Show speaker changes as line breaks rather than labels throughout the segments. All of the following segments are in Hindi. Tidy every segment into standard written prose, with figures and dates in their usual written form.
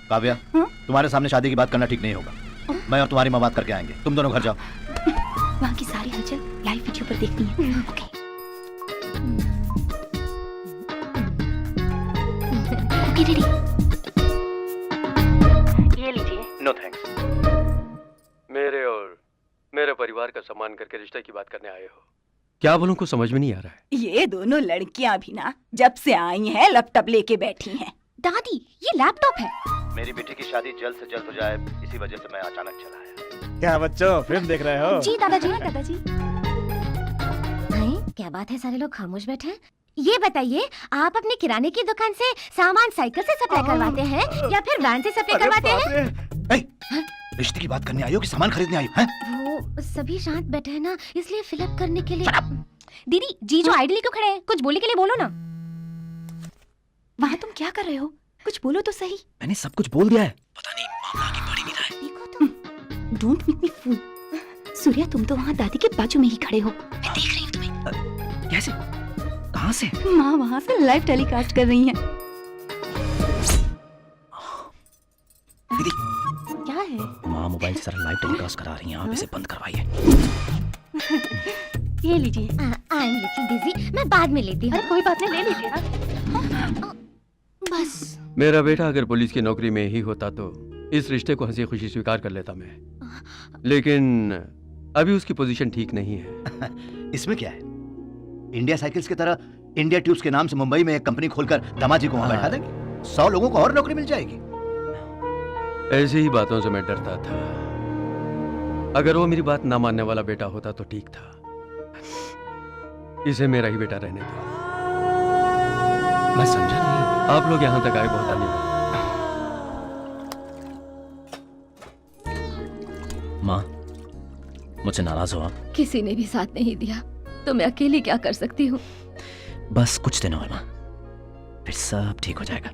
काव्या, तुम्हारे सामने शादी की बात करना ठीक नहीं होगा। मैं और तुम्हारी माँ बात करके आएंगे, तुम दोनों घर जाओ।
वहाँ की सारी हलचल लाइव वीडियो पर देखनी है। ओके। Okay ready. ये लीजिए।
No thanks.
मेरे और मेरे परिवार का सम्मान करके रिश्ते की बात करने आए हो।
क्या बोलूं, कुछ समझ में नहीं आ रहा है।
ये दोनों लड़कियां भी ना जब से आई हैं लैपटॉप लेके बैठी हैं।
दादी, ये लैपटॉप है।
मेरी बेटी की शादी जल्द से जल्द हो जाए, इसी वजह से मैं अचानक चला आया।
क्या बच्चों, फिल्म देख रहे हो?
जी दादाजी। दादाजी। क्या बात है, सारे लोग खामोश बैठे हैं। ये बताइए, आप अपने किराने की दुकान से सामान साइकिल से सप्लाई करवाते हैं या फिर वैन से सप्लाई करवाते हैं?
रिश्ते की बात करने आई हो कि सामान खरीदने आई हो?
वो सभी शांत बैठे हैं ना, इसलिए फिलअप करने के लिए। दीदी, जीजू आइडली क्यों खड़े हैं? कुछ बोलने के लिए बोलो ना।
वहाँ तुम क्या कर रहे हो? कुछ बोलो तो सही।
मैंने सब कुछ बोल दिया है। पता नहीं मामला आगे बढ़ ही नहीं रहा है।
देखो तुम।
डोंट मेक मी फूल। सूर्या, तुम तो वहाँ दादी के बाजू में ही खड़े हो।
मैं देख रही हूँ तुम्हें।
कैसे? कहाँ से?
माँ वहाँ से लाइव टेलीकास्ट कर रही हैं।
दीदी,
क्या है?
माँ मोबाइल से सारा लाइव टेलीकास्ट करा रही हैं, आप इसे बंद करवाइए।
ये लीजिए।
आई एम लिटिल बिजी, मैं बाद में लेती हूँ।
अरे कोई बात नहीं, ले लीजिए ना।
बस।
मेरा बेटा अगर पुलिस की नौकरी में ही होता तो इस रिश्ते को हंसी खुशी स्वीकार कर लेता मैं, लेकिन अभी उसकी पोजीशन ठीक नहीं है।
इसमें क्या है? इंडिया साइकिल्स की तरह इंडिया ट्यूब्स के नाम से मुंबई में एक कंपनी खोलकर दामाजी को वहां बैठा देंगे, 100 लोगों को और नौकरी मिल जाएगी।
ऐसी ही बातों से मैं डरता था। अगर वो मेरी बात ना मानने वाला बेटा होता तो ठीक था। इसे मेरा ही बेटा रहने दो।
मैं समझा नहीं।
आप लोग यहाँ तक आए, बहुत धन्यवाद।
माँ, मुझसे नाराज हो आप?
किसी ने भी साथ नहीं दिया तो मैं अकेली क्या कर सकती हूँ।
बस कुछ दिन और माँ, फिर सब ठीक हो जाएगा।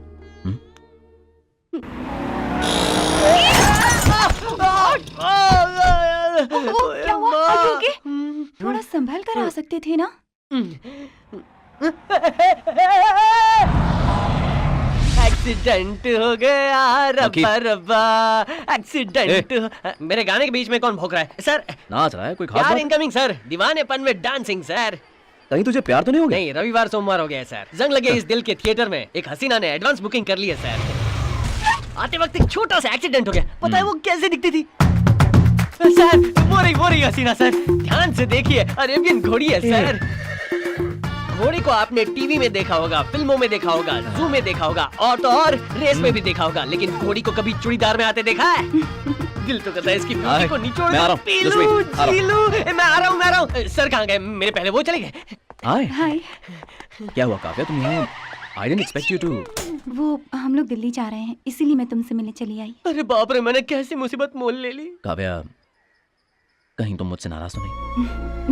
क्या हुआ? Are you okay? थोड़ा संभल कर आ सकते थे ना।
एक्सीडेंट हो गया, रब्बा रब्बा, एक्सीडेंट। मेरे गाने के बीच में कौन भौंक रहा है सर?
नाच रहा है कोई खास
प्यार
बात?
इनकमिंग सर, दीवानेपन में डांसिंग सर।
कहीं तुझे प्यार तो नहीं हो गया?
नहीं, रविवार सोमवार हो गया है सर। जंग लगे इस दिल के थिएटर में एक हसीना ने एडवांस बुकिंग कर ली है सर। आते वक्त एक छोटा सा एक्सीडेंट हो गया। पता है वो कैसे दिखती थी सर? वो रही हसीना सर, ध्यान से देखिए, अरेबियन घोड़ी है सर। घोड़ी को आपने टीवी में देखा होगा, फिल्मों में देखा होगा, जू में देखा होगा, और तो और रेस में भी देखा होगा, लेकिन घोड़ी को कभी चूड़ीदार में आते देखा है? दिल तो करता है इसकी ब्यूटी को निचोड़ दूं, पी लूं, जी लूं। मैं आ रहा हूँ। सर कहाँ गए? मेरे पहले वो चले गए।
हाय।
क्या हुआ काव्या, तुम यहाँ? I didn't expect you to.
वो हम लोग दिल्ली जा रहे हैं, इसीलिए मैं तुमसे मिलने चली आई।
अरे बाप रे, मैंने कैसी मुसीबत मोल ले ली।
काव्या, कहीं तुम मुझसे नाराज तो नहीं?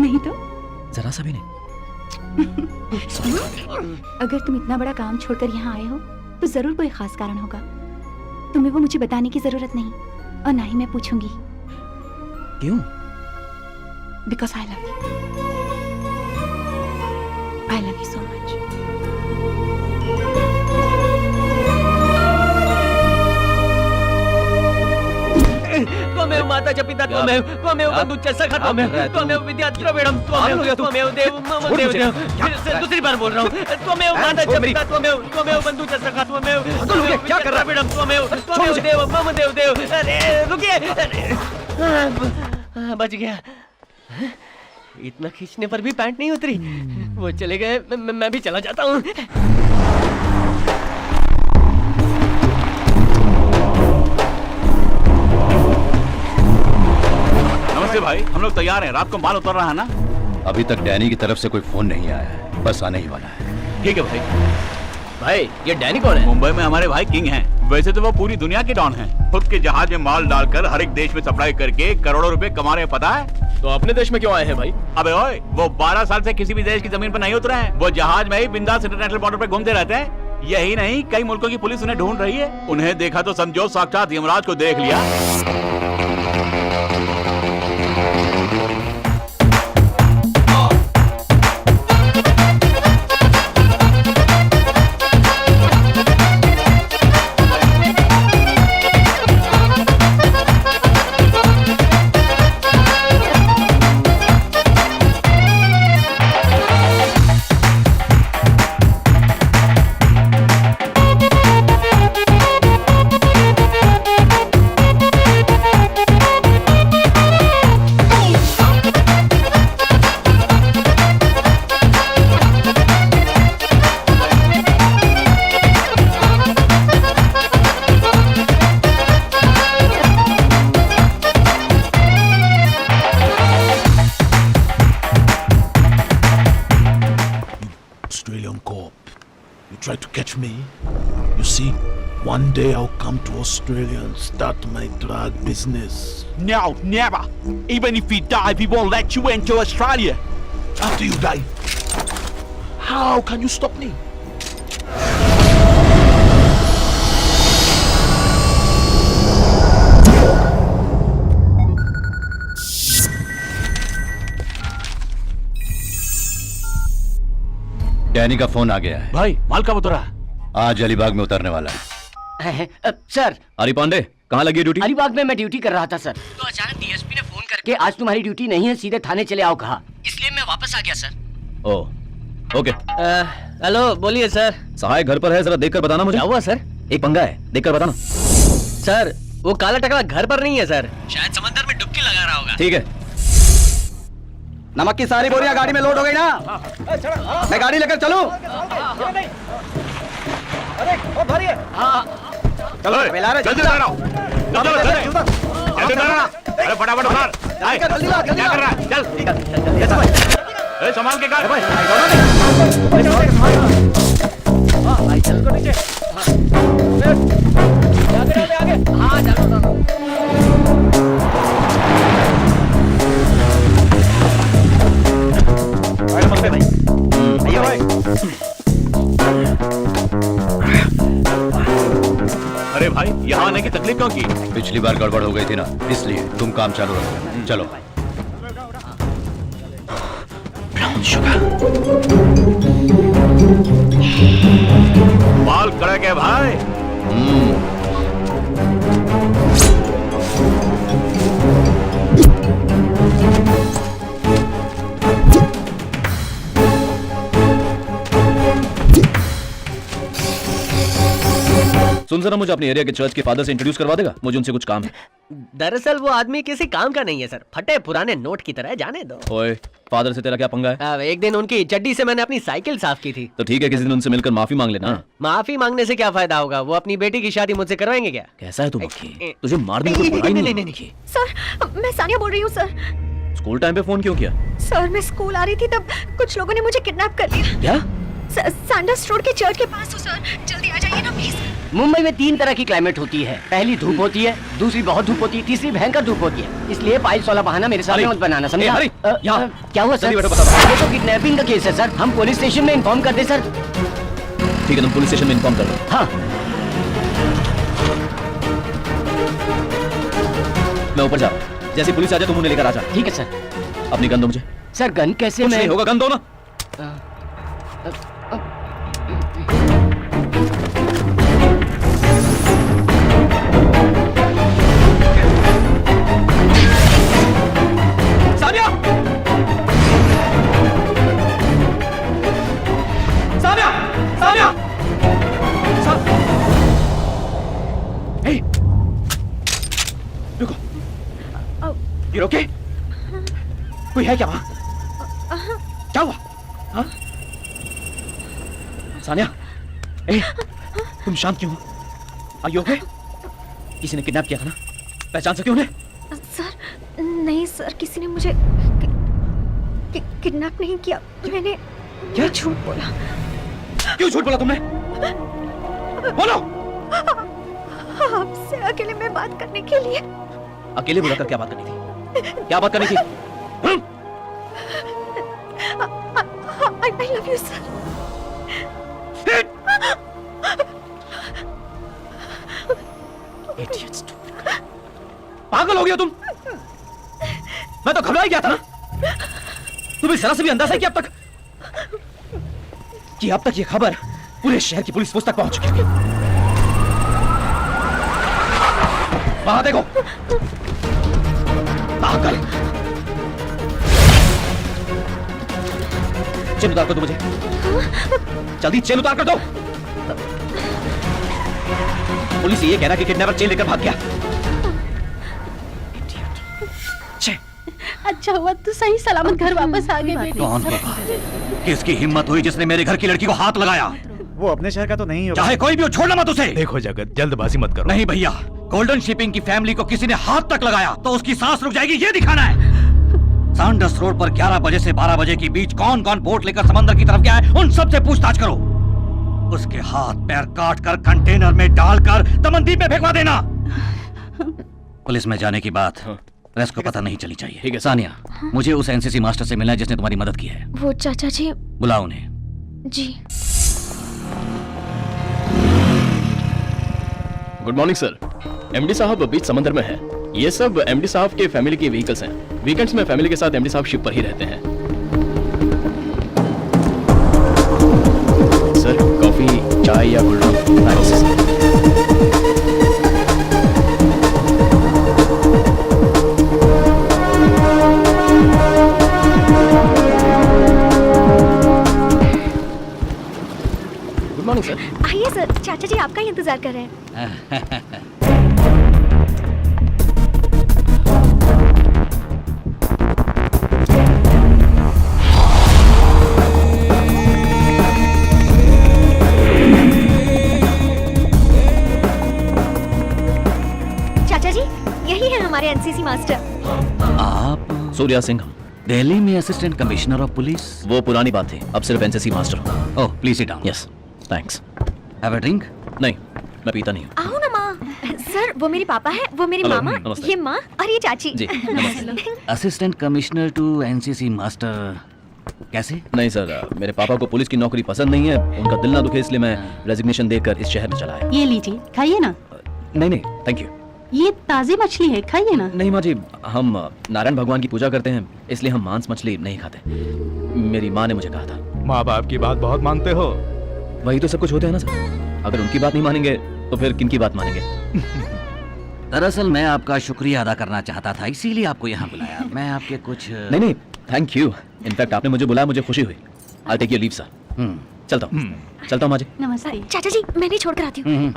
नहीं तो।
जरा सा भी नहीं।
अगर तुम इतना बड़ा काम छोड़कर यहाँ आए हो तो जरूर कोई खास कारण होगा। तुम्हें वो मुझे बताने की जरूरत नहीं, और ना ही मैं पूछूंगी।
क्यों?
Because I love you. I love you so much.
त्वमेव माता च पिता त्वमेव बन्धुश्च सखा त्वमेव विद्या द्रविणं त्वमेव देव मम देव। फिर दूसरी बार बोल रहा हूँ, त्वमेव माता च पिता त्वमेव बन्धुश्च सखा त्वमेव क्या कर रहा है? त्वमेव देव मम देव। अरे रुकिए, बच गया। इतना खींचने पर भी पैंट नहीं उतरी। वो चले गए, मैं भी चला जाता हूँ।
नमस्ते भाई, हम लोग तैयार हैं। रात को माल उतर रहा है ना?
अभी तक डैनी की तरफ से कोई फोन नहीं आया है, बस आने ही वाला है।
ठीक है भाई।
भाई ये डैनी कौन है?
मुंबई में हमारे भाई किंग हैं। वैसे तो वो पूरी दुनिया के डॉन हैं। खुद के जहाज में माल डालकर हर एक देश में सप्लाई करके करोड़ों रुपए कमा रहे हैं, पता है?
तो अपने देश में क्यों आए हैं भाई?
अबे ओए, वो 12 साल से किसी भी देश की जमीन पर नहीं उतरे हैं। वो जहाज में ही बिंदास इंटरनेशनल बॉर्डर पे घूमते रहते हैं। यही नहीं, कई मुल्कों की पुलिस उन्हें ढूंढ रही है। उन्हें देखा तो समझो साक्षात यमराज को देख लिया।
try to catch me. You see, one day I'll come to Australia and start my drug business.
No, never. Even if we die, we won't let you into Australia.
After you die, how can you stop me?
Danny का फोन आ गया है।
भाई माल कब उतरा?
आज अलीबाग में उतरने वाला है।
सर,
अरी पांडे कहाँ लगी ड्यूटी?
अलीबाग में मैं ड्यूटी कर रहा था सर, तो अचानक डीएसपी ने फोन करके आज तुम्हारी ड्यूटी नहीं है, सीधे थाने चले आओ कहा, इसलिए मैं वापस आ गया सर।
Oh okay.
हेलो, बोलिए सर।
सहाय घर पर है, जरा देखकर बताना मुझे।
क्या हुआ सर?
एक पंगा है, देखकर बताना।
सर, वो काला टकला घर पर नहीं है सर, शायद समंदर में डुबकी लगा रहा होगा।
ठीक है। नमक की सारी बोरियां गाड़ी में लोड हो गई ना? मैं गाड़ी लेकर चलूं?
चलो जल्दी उतारो। अरे फटाफट उतार। क्या कर रहा है? चल संभाल के कर।
हाँ चलो।
अरे भाई, यहाँ आने की तकलीफ क्यों की?
पिछली बार गड़बड़ हो गई थी ना, इसलिए तुम काम चालू रखो। चलो।
बाल कड़क है भाई।
सुन जरा, मुझे अपने एरिया के चर्च के फादर से इंट्रोड्यूस करवा देगा? मुझे उनसे कुछ काम है।
दरअसल वो आदमी किसी काम का नहीं है सर, फटे पुराने नोट की तरह है, जाने दो।
ओए, फादर से तेरा क्या पंगा है?
एक दिन उनकी चड्डी से मैंने अपनी साइकिल साफ की थी।
तो ठीक है, किसी दिन उनसे मिलकर माफी मांग लेना।
माफी मांगने से क्या फायदा होगा? वो अपनी बेटी की शादी मुझसे करवाएंगे क्या?
कैसा है तू मक्खी? तुझे मारने को बुराई नहीं।
सर, मैं सानिया बोल रही हूँ सर।
स्कूल टाइम पे फोन क्यों किया?
सर, मैं स्कूल आ रही थी तब कुछ लोगों ने मुझे किडनैप कर लिया।
क्या?
सैंडर्स रोड के चर्च के पास हो सर, जल्दी आ जाइए ना प्लीज।
मुंबई में 3 तरह की क्लाइमेट होती है, पहली धूप होती है, दूसरी बहुत धूप होती है, तीसरी भयंकर धूप होती है। इसलिए फाइल्स वाला बहाना मेरे सामने मत बनाना, समझा? क्या हुआ सर? ये तो किडनैपिंग का केस है सर, हम पुलिस स्टेशन में इन्फॉर्म कर दे सर।
ठीक है, तुम पुलिस स्टेशन में इन्फॉर्म कर दो।
हाँ।
मैं ऊपर जा रहा हूँ, जैसे पुलिस आ जाए तुम उन्हें लेकर आ जा।
ठीक है सर।
अपनी गन दो मुझे।
सर गन कैसे?
कुछ नहीं होगा, गन दो ना। सानिया! सानिया! सानिया! हे! रुको। You okay? कोई है क्या वहाँ? क्या हुआ? हाँ? सानिया, तुम शांत क्यों हो? Are you okay? किसी ने किडनैप किया था ना? पहचान सके उन्हें?
सर, नहीं सर, किसी ने मुझे किडनैप नहीं किया। मैंने
क्या
झूठ बोला।
क्यों झूठ बोला तुमने? बोलो।
आपसे अकेले में बात करने के लिए।
अकेले बुलाकर क्या बात करनी थी? क्या बात करनी थी?
I love you sir.
Idiots. पागल हो गया तुम? मैं तो घबरा ही गया था ना। तुम्हें जरा से भी अंदाजा है कि अब तक ये खबर पूरे शहर की पुलिस तक पहुंच चुकी है। वहां देखो, पागल। चेन उतार कर दो मुझे, जल्दी चेन उतार कर दो। पुलिस ये कह रहा कि किडनैपर चेन लेकर भाग गया।
अच्छा हुआ तू सही सलामत घर वापस आ गए।
कौन होगा? किसकी हिम्मत हुई जिसने मेरे घर की लड़की को हाथ लगाया?
वो अपने शहर का तो नहीं होगा।
चाहे कोई भी हो, छोड़ना मत उसे।
देखो जगत, जल्दबाजी मत करो।
नहीं भैया, गोल्डन शिपिंग की फैमिली को किसी ने हाथ तक लगाया तो उसकी सांस रुक जाएगी, ये दिखाना है। सैंडर्स रोड पर 11 बजे से 12 बजे के बीच कौन कौन बोट लेकर समंदर की तरफ गया है, उन सबसे पूछताछ करो। उसके हाथ पैर काट कर कंटेनर में डालकर दमनदीप में फेंकवा देना। पुलिस में जाने की बात प्रेस को पता नहीं चली चाहिए।
ठीक है
सानिया, मुझे उस एनसीसी मास्टर से मिलना है जिसने तुम्हारी मदद की है।
वो चाचा जी।
बुलाओ उन्हें।
जी।
Good morning sir. एमडी साहब बीच समंदर में है। ये सब एमडी साहब के फैमिली के व्हीकल्स हैं। वीकेंड्स में फैमिली के साथ एमडी साहब शिप पर ही रहते हैं। सर कॉफी, चाय या cold drink? Good morning sir.
आइए सर, चाचा जी आपका ही इंतजार कर रहे हैं। चाचा जी, यही है हमारे एनसीसी मास्टर।
आप
सूर्या सिंह।
दिल्ली में असिस्टेंट कमिश्नर ऑफ पुलिस?
वो पुरानी बात थी, अब सिर्फ एनसीसी मास्टर हूँ।
Oh, please sit down.
Yes thanks.
Have a drink?
नहीं, मैं पीता नहीं हूँ।
आओ ना माँ। सर, वो मेरे पापा है, वो मेरी
हेलो,
मामा,
नमस्ते।
ये माँ और ये चाची।
जी नमस्ते।
Assistant commissioner to NCC master कैसे?
नहीं सर, मेरे पापा को पुलिस की नौकरी पसंद नहीं है। उनका दिल ना दुखे इसलिए मैं रेजिग्नेशन देकर इस शहर में चला आया।
ये लीजिए, खाइए ना।
नहीं नहीं थैंक यू।
ये ताजी मछली है, खाइए ना।
नहीं माँ जी, हम नारायण भगवान की पूजा करते हैं, इसलिए हम मांस मछली नहीं खाते। मेरी माँ ने मुझे कहा था।
माँ बाप की बात बहुत मानते हो।
वही तो सब कुछ होते हैं ना सर। अगर उनकी बात नहीं मानेंगे तो फिर किनकी बात मानेंगे?
दरअसल मैं आपका शुक्रिया अदा करना चाहता था, इसीलिए आपको यहाँ बुलाया। मैं आपके कुछ
नहीं नहीं थैंक यू। इनफैक्ट आपने मुझे बुलाया, मुझे खुशी हुई। I take your leave sir. चलता हूँ माँ जी।
नमस्ते।
चाचा जी, मैं नहीं छोड़कर आती हूँ।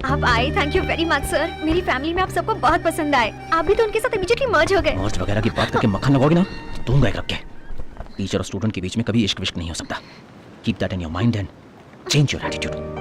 आप आए, thank you very much sir. मेरी फैमिली में आप सबको बहुत पसंद आए। आप भी तो उनके साथ इमीडिएटली मर्ज हो गए।
मर्ज वगैरह की बात करके मक्खन लगाओगे ना तो दूंगा एक रख के। टीचर और स्टूडेंट के बीच में कभी इश्क विश्क नहीं हो सकता। Keep that in your mind and change your attitude.